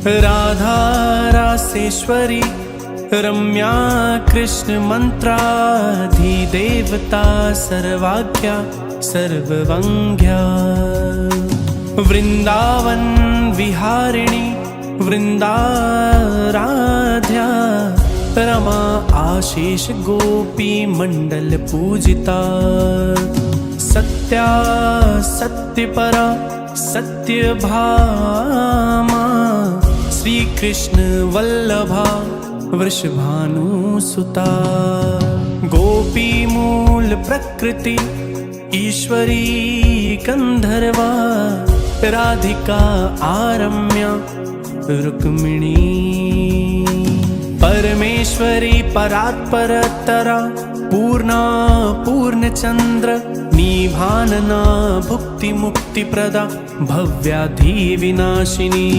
राधा रासेश्वरी रम्या कृष्ण मंत्राधिदेवता सर्वाख्या सर्ववंग्या वृंदावन विहारिणी वृंदाराध्या रमा आशीष गोपी मंडल पूजिता सत्या सत्यपरा सत्यभामा श्री कृष्ण वल्लभा वृषभानुसुता गोपी मूल प्रकृति ईश्वरी गंधर्वा राधिका आरम्या रुक्मिणी परमेश्वरी परात्परतरा पूर्णा पूर्णचंद्र निभानना भुक्ति मुक्ति प्रदा भव्याधि विनाशिनी।